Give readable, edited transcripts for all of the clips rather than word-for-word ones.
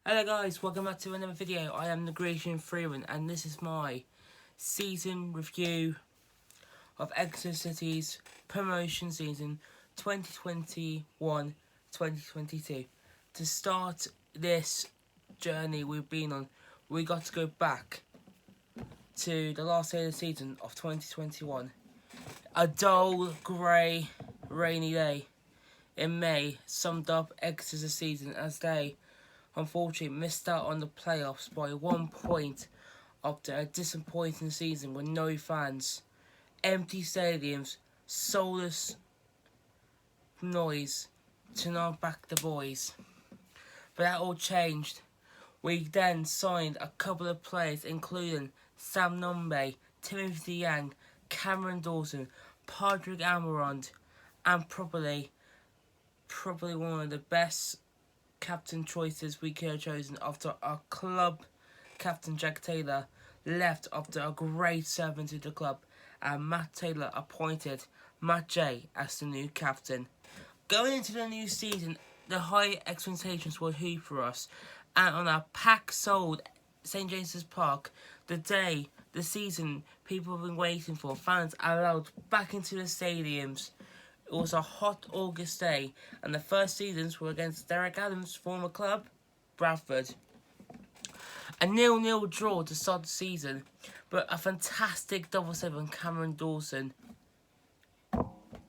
Hello guys, welcome back to another video. I am the Grecian Freeman and this is my season review of Exeter City's promotion season 2021-2022. To start this journey we've been on, we got to go back to the last day of the season of 2021. A dull, grey, rainy day in May summed up Exeter's season as they unfortunately missed out on the playoffs by 1 point after a disappointing season with no fans, empty stadiums, soulless noise to not back the boys. But that all changed. We then signed a couple of players including Sam Nombe, Timothy Yang, Cameron Dawson, Patrick Amarond, and probably one of the best captain choices we could have chosen after our club captain Jack Taylor left after a great servant to the club, and Matt Taylor appointed Matt J as the new captain. Going into the new season, the high expectations were huge for us, and on our pack-sold St James's Park, the day, the season people have been waiting for, fans allowed back into the stadiums. It was a hot August day, and the first seasons were against Derek Adams' former club, Bradford. A 0-0 draw to start the season, but a fantastic double save on Cameron Dawson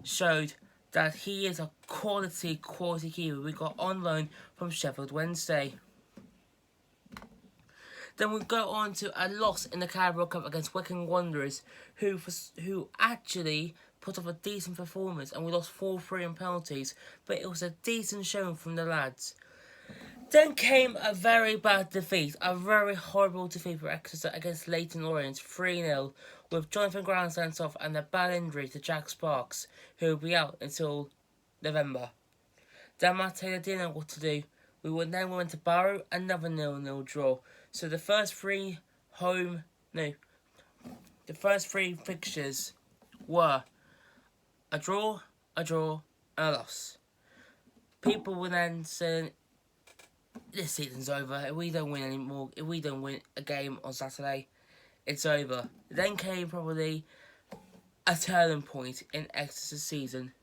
showed that he is a quality keeper we got on loan from Sheffield Wednesday. Then we go on to a loss in the Carabao Cup against Wycombe Wanderers, who actually put up a decent performance, and we lost 4-3 in penalties, but it was a decent showing from the lads. Then came a very bad defeat, a very horrible defeat for Exeter against Leyton Orient, 3-0, with Jonathan Grant sent off and a bad injury to Jack Sparks, who will be out until November. Then Matt Taylor didn't know what to do. We went to Barrow, another 0-0 draw. So the first three fixtures were a draw, and a loss. People were then saying, this season's over. If we don't win anymore, if we don't win a game on Saturday, it's over. Then came probably a turning point in Exeter's season.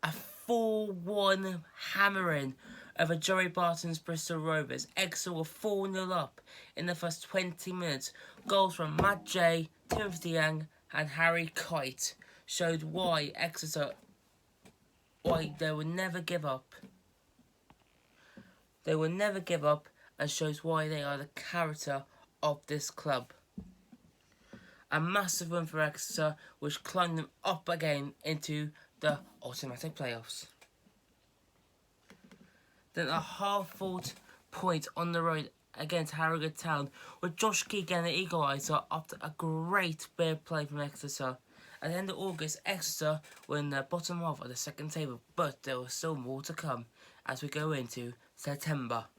A 4-1 hammering over Joey Barton's Bristol Rovers. Exeter were 4-0 up in the first 20 minutes. Goals from Matt J, Timothy Yang, and Harry Kite showed why they would never give up. They will never give up, and shows why they are the character of this club. A massive win for Exeter, which climbed them up again into the automatic playoffs. Then a half-fought point on the road against Harrogate Town, with Josh Keegan and the equaliser after a great bit of play from Exeter. At the end of August, Exeter were in the bottom half of the second table, but there was still more to come as we go into September.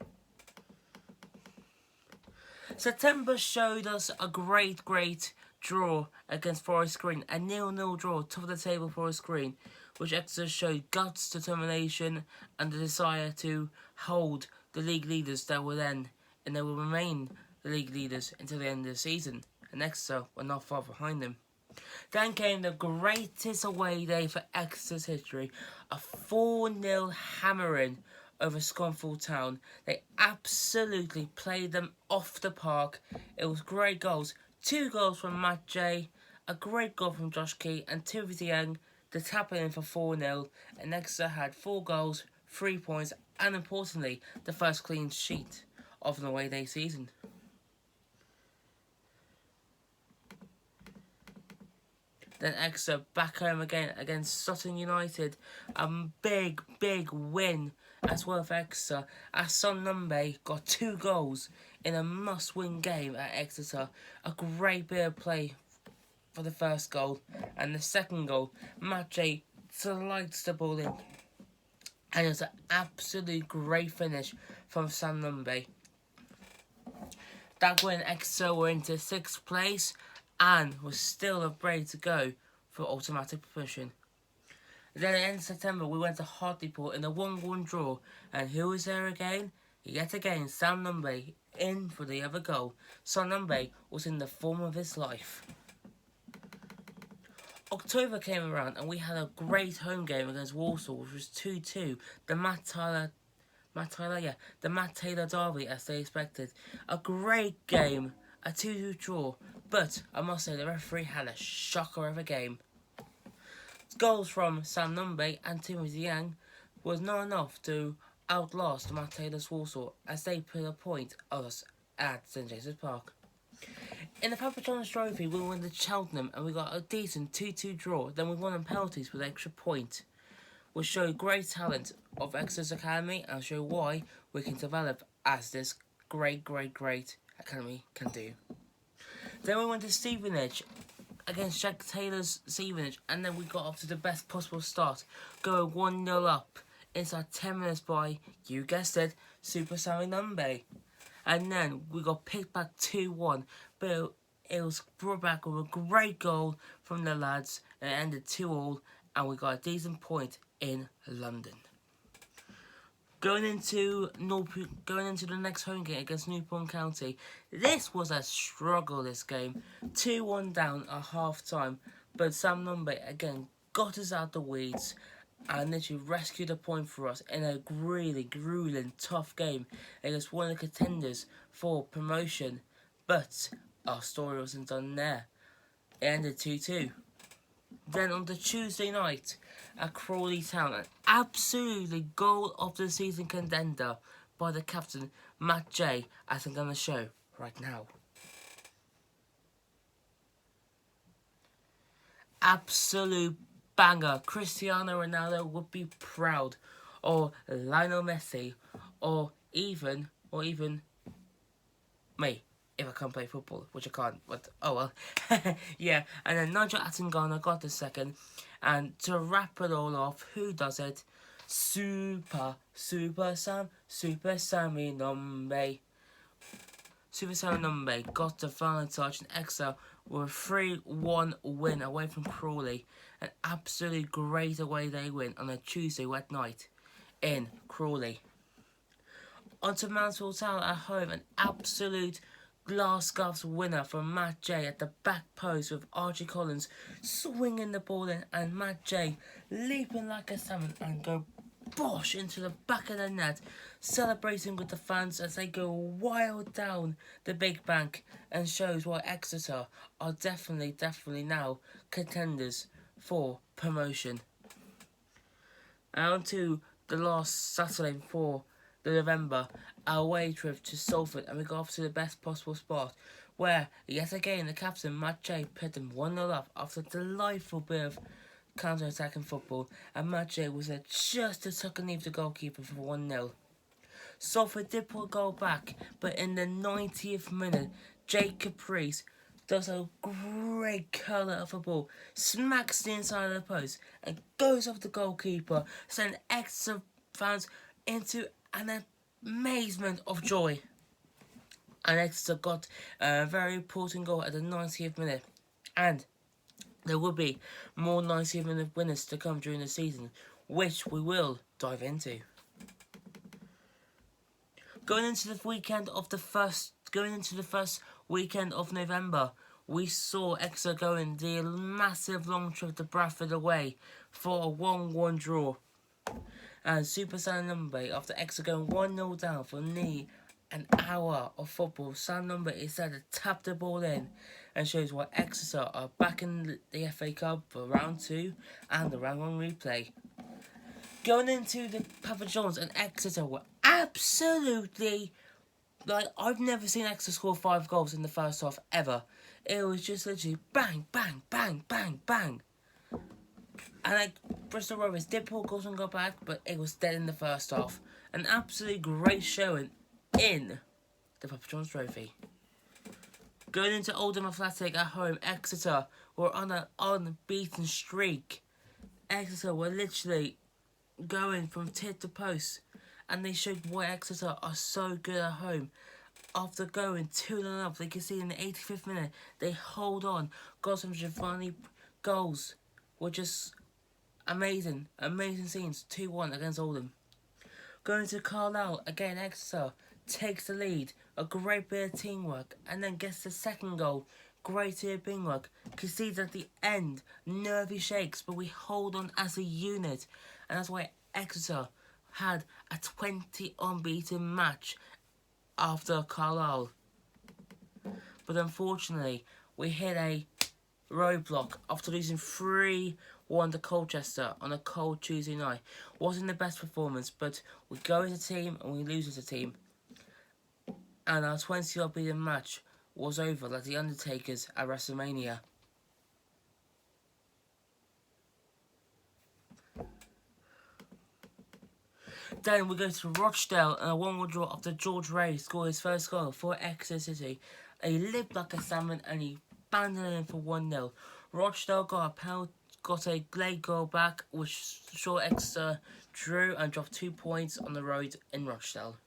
September showed us a great draw against Forest Green, a 0-0 draw, top of the table Forest Green, which Exeter showed guts, determination, and the desire to hold the league leaders that were then, and they will remain the league leaders until the end of the season, and Exeter were not far behind them. Then came the greatest away day for Exeter's history, a 4-0 hammering over Scunthorpe Town. They absolutely played them off the park. It was great goals. 2 goals from Matt J, a great goal from Josh Key, and Timothy Yang, the tapping in for 4-0. And Exeter had 4 goals, 3 points, and importantly, the first clean sheet of the away day season. Then Exeter back home again against Sutton United. A big win as well for Exeter, as Sam Nombe got 2 goals in a must-win game at Exeter. A great bit of play for the first goal, and the second goal, Matt J slides the ball in, and it's an absolute great finish from Sam Nombe. That win, Exeter were into 6th place and was still a break to go for automatic promotion. Then at the end of September, we went to Hartlepool in a 1-1 draw. And who was there again? Yet again, Sam Numby in for the other goal. Sam Numby was in the form of his life. October came around and we had a great home game against Walsall, which was 2-2. The Matt Taylor derby, as they expected. A great game, a 2-2 draw. But I must say, the referee had a shocker of a game. Goals from Sam Numby and Timothy Yang was not enough to outlast Matt Taylor's Walsall, as they put a point on us at St James's Park. In the Papa John's Trophy, we went to Cheltenham and we got a decent 2-2 draw. Then we won on penalties with an extra point, which showed great talent of Exeter's academy and show why we can develop as this great academy can do. Then we went to Stevenage against Jack Taylor's Stevenage, and then we got off to the best possible start, going 1-0 up inside 10 minutes by, you guessed it, Super Sammy Numby. And then we got picked back 2-1, but it was brought back with a great goal from the lads, and it ended 2-2, and we got a decent point in London. Going into the next home game against Newport County, this was a struggle, this game. 2-1 down at half-time, but Sam Numby again got us out the weeds and literally rescued a point for us in a really grueling, tough game against one of the contenders for promotion. But our story wasn't done there. It ended 2-2. Then on the Tuesday night at Crawley Town, an absolutely goal of the season contender by the captain Matt J, as I'm going to show right now. Absolute banger. Cristiano Ronaldo would be proud, or Lionel Messi, or even me, if I can't play football, which I can't, but oh well. Yeah, and then Nigel Attingana got the second, and to wrap it all off, who does it? Super Sammy Numby. Super Sammy Numby got the final touch, and Exeter were a 3-1 win away from Crawley. An absolutely great away day win on a Tuesday wet night in Crawley. On to Mansfield Town at home, an absolute glass scarves winner from Matt J at the back post with Archie Collins swinging the ball in and Matt J leaping like a salmon and go bosh into the back of the net, celebrating with the fans as they go wild down the big bank, and shows why Exeter are definitely now contenders for promotion. And on to the last Saturday before the November, our away trip to Salford, and we got off to the best possible spot, where yet again the captain Matt J put them 1-0 up after a delightful bit of counter-attacking football, and Matt J was there just to tuck and leave the goalkeeper for 1-0. Salford did put a goal back, but in the 90th minute, Jake Caprice does a great curler of a ball, smacks the inside of the post, and goes off the goalkeeper, sending Exeter fans into an amazement of joy. And Exeter got a very important goal at the 90th minute, and there will be more 90th minute winners to come during the season, which we will dive into. Going into the first weekend of November, we saw Exeter going the massive long trip to Bradford away for a 1-1 draw. And Super Sam Numby, after Exeter going 1-0 down for nearly an hour of football, Sam Numby is there to tap the ball in and shows why Exeter are back in the FA Cup for round 2 and the round 1 replay. Going into the Papa John's, and Exeter were absolutely, I've never seen Exeter score 5 goals in the first half ever. It was just literally bang, bang, bang, bang, bang. And Bristol Rovers did pull goals and go back, but it was dead in the first half. An absolutely great showing in the Papa John's Trophy. Going into Oldham Athletic at home, Exeter were on an unbeaten streak. Exeter were literally going from tip to post, and they showed why Exeter are so good at home. After going 2-0 up, they can see in the 85th minute, they hold on. Goals from Giovanni goals were just Amazing scenes. 2-1 against Oldham. Going to Carlisle, again Exeter takes the lead. A great bit of teamwork, and then gets the second goal. Great teamwork. Concedes at the end. Nervy shakes, but we hold on as a unit. And that's why Exeter had a 20 unbeaten match after Carlisle. But unfortunately, we hit a roadblock after losing 3-1 to Colchester on a cold Tuesday night. Wasn't the best performance, but we go as a team and we lose as a team. And our 20 unbeaten match was over like the Undertakers at WrestleMania. Then we go to Rochdale and a 1-1 draw after George Ray scored his first goal for Exeter City. He lived like a salmon and he banged it in for 1-0. Rochdale got a late goal back, which saw Exeter drew and dropped 2 points on the road in Rochdale.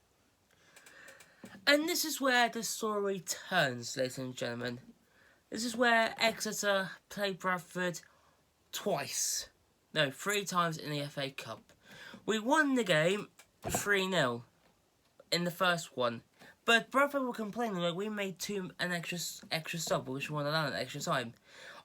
And this is where the story turns, ladies and gentlemen. This is where Exeter played Bradford twice. No, 3 times in the FA Cup. We won the game 3-0 in the first one. But Bradford were complaining like we made an extra sub, which we wanted an extra time.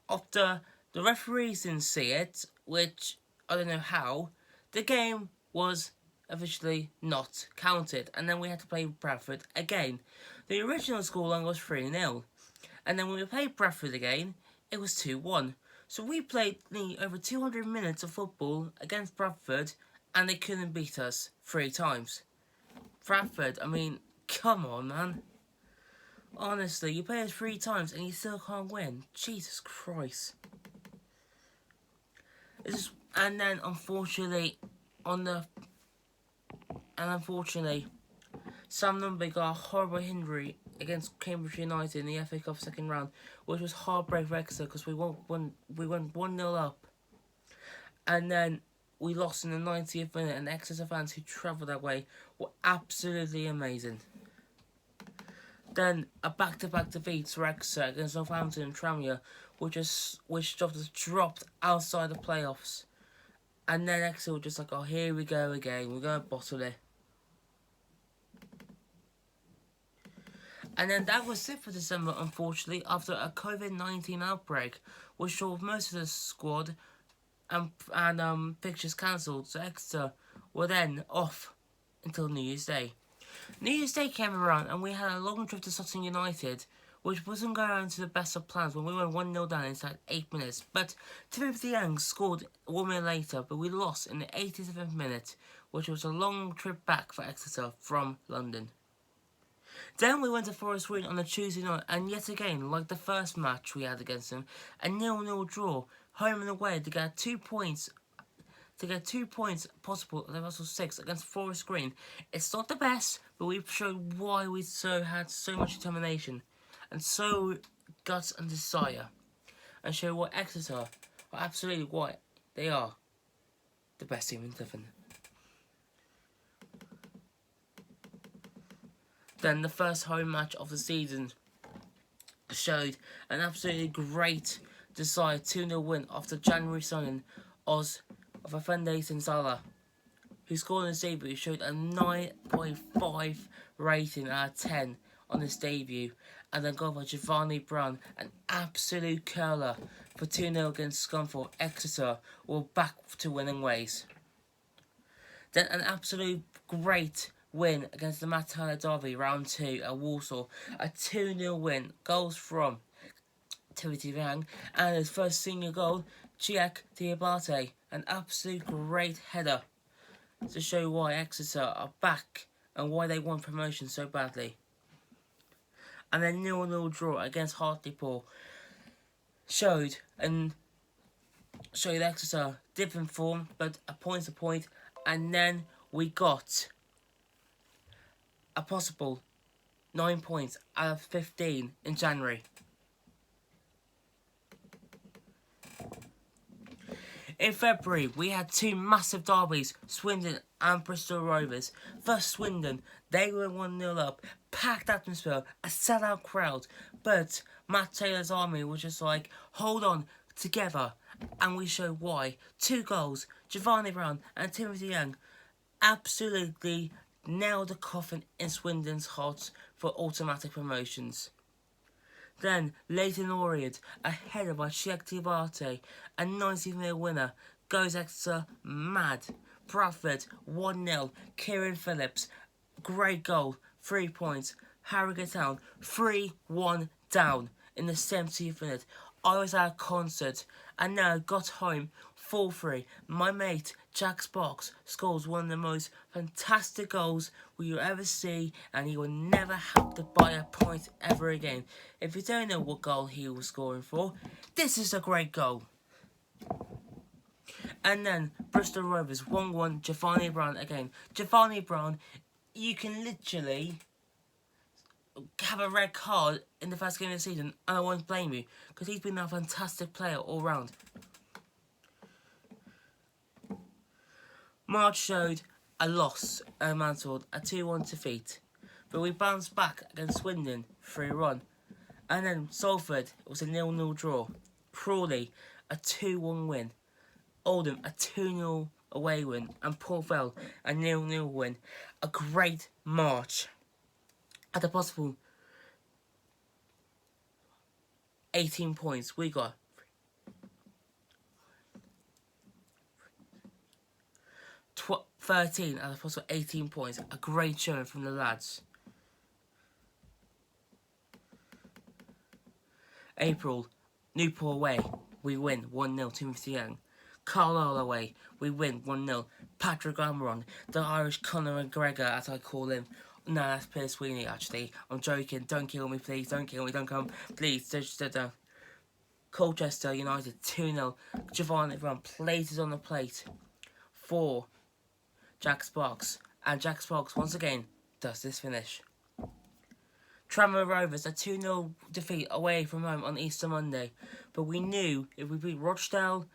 After the referees didn't see it, which I don't know how, the game was officially not counted, and then we had to play Bradford again. The original scoreline was 3-0, and then when we played Bradford again, it was 2-1. So we played over 200 minutes of football against Bradford, and they couldn't beat us 3 times. Bradford, I mean, come on, man. Honestly, you play us 3 times and you still can't win. Jesus Christ. And then, unfortunately, Sam Lumby got a horrible injury against Cambridge United in the FA Cup second round, which was heartbreak for Exeter because we went 1-0 up. And then we lost in the 90th minute, and Exeter fans who travelled that way were absolutely amazing. Then a back-to-back defeat for Exeter against Northampton and Tranmere, which dropped outside the playoffs. And then Exeter were just like, oh, here we go again, we're going to bottle it. And then that was it for December, unfortunately, after a COVID-19 outbreak, which saw most of the squad and fixtures cancelled, so Exeter were then off until New Year's Day. New Year's Day came around and we had a long trip to Sutton United, which wasn't going to the best of plans when we went 1-0 down inside 8 minutes. But Timothy Young scored 1 minute later, but we lost in the 87th minute, which was a long trip back for Exeter from London. Then we went to Forest Green on a Tuesday night, and yet again, like the first match we had against them, a 0-0 draw, home and away to get 2 points. To get 2 points possible at the Russell 6 against Forest Green. It's not the best, but we showed why we had so much determination and so guts and desire, and show what Exeter are absolutely why they are the best team in Devon. Then the first home match of the season showed an absolutely great desire 2-0 win after January signing of Afende Sinsala, who scored in his debut. He showed a 9.5 rating out of 10 on his debut, and then goal by Giovanni Brown, an absolute curler for 2-0 against Scunthorpe. Exeter were back to winning ways. Then an absolute great win against the Matt Tyler Derby, round 2 at Walsall, a 2-0 win, goals from Timothy Young, and his first senior goal, Chiak Diabate, an absolute great header to show why Exeter are back and why they want promotion so badly. And then 0-0 draw against Hartlepool showed Exeter different form, but a point's a point. And then we got a possible 9 points out of 15 in January. In February, we had 2 massive derbies, Swindon and Bristol Rovers. First Swindon, they were 1-0 up, packed atmosphere, a sellout crowd, but Matt Taylor's army was just like, hold on, together, and we show why. 2 goals, Giovanni Brown and Timothy Young absolutely nailed the coffin in Swindon's hearts for automatic promotions. Then, Leighton Orient, a header by Sheikh Tibate, a 90th-minute winner, goes Exeter mad. Bradford, 1-0, Kieran Phillips, great goal, 3 points. Harrogate Town, 3-1 down in the 70th minute. I was at a concert and now got home 4-3. My mate, Jack Sparks, scores one of the most fantastic goals you'll ever see, and he will never have to buy a point ever again. If you don't know what goal he was scoring for, this is a great goal. And then Bristol Rovers 1-1, Giovanni Brown again. Giovanni Brown, you can literally have a red card in the first game of the season and I won't blame you, because he's been a fantastic player all round. March showed a loss at Mansfield, a 2-1 defeat, but we bounced back against Swindon 3-1, and then Salford, it was a 0-0 draw. Crawley, a 2-1 win. Oldham, a 2-0 away win, and Port Vale, a 0-0 win. A great March. At a possible 18 points, we got 13 at a possible 18 points. A great showing from the lads. April, Newport away, we win 1-0, Timothy Young. Carlisle away, we win 1-0. Patrick Amaron, the Irish Conor McGregor, as I call him. No, that's Pierce Sweeney, actually. I'm joking. Don't kill me, please. Don't kill me. Don't come. Please. Just Colchester United 2-0. Giovanni Brown places on the plate for Jack Sparks. And Jack Sparks, once again, does this finish. Tranmere Rovers, a 2-0 defeat away from home on Easter Monday. But we knew if we beat Rochdale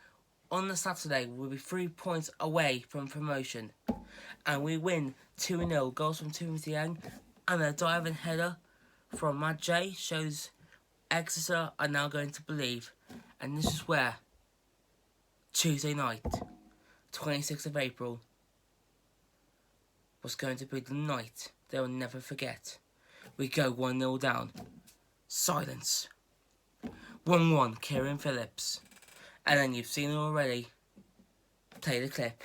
on the Saturday, we'd be 3 points away from promotion. And we win 2-0. Goals from Timothy Young and a diving header from Matt J shows Exeter are now going to believe. And this is where Tuesday night, 26th of April, was going to be the night they will never forget. We go 1-0 down. Silence. 1-1, Kieran Phillips. And then you've seen it already. Play the clip.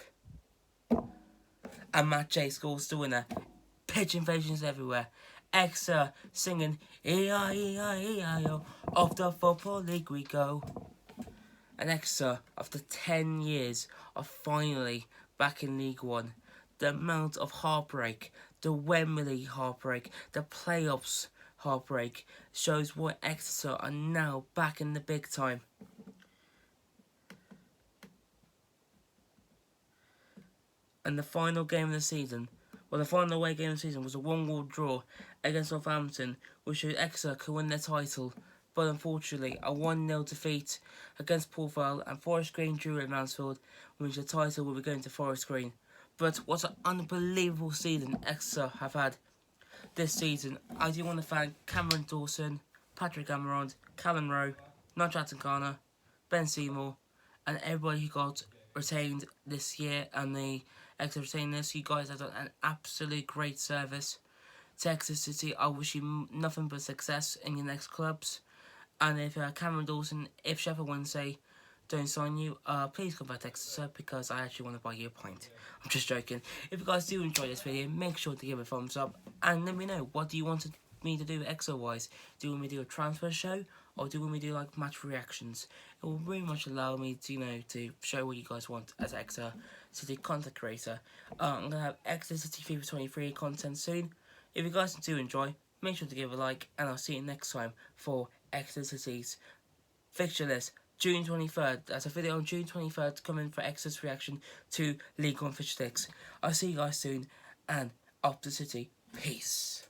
And Matt J scores the winner. Pitch invasions everywhere. Exeter singing E-I-E-I-E-I-O. Off the Football League we go. And Exeter, after 10 years, are finally back in League One. The amount of heartbreak, the Wembley heartbreak, the playoffs heartbreak shows why Exeter are now back in the big time. And the final game of the season, the final away game of the season was a 1-1 draw against Northampton, which showed Exeter could win their title, but unfortunately a 1-0 defeat against Port Vale and Forest Green drew at Mansfield, which the title will be going to Forest Green. But what an unbelievable season Exeter have had this season. I do want to thank Cameron Dawson, Patrick Amarond, Callum Rowe, Nigel Garner, Ben Seymour, and everybody who got retained this year and the Exeter retainers. You guys have done an absolute great service to Exeter City. I wish you nothing but success in your next clubs. And if Cameron Dawson, if Sheffield Wednesday don't sign you, please come back to Exeter because I actually want to buy you a pint. I'm just joking. If you guys do enjoy this video, make sure to give it a thumbs up and let me know, what do you want me to do Exeter wise? Do you want me to do a transfer show, or do you want me to do like match reactions? It will very much allow me to, to show what you guys want as Exeter City content creator. I'm gonna have Exeter City FIFA 23 content soon. If you guys do enjoy, make sure to give a like, and I'll see you next time for Exeter City's fixture list. June 23rd, that's a video on June 23rd coming for Exeter's reaction to League One fixture sticks. I'll see you guys soon, and up the City. Peace.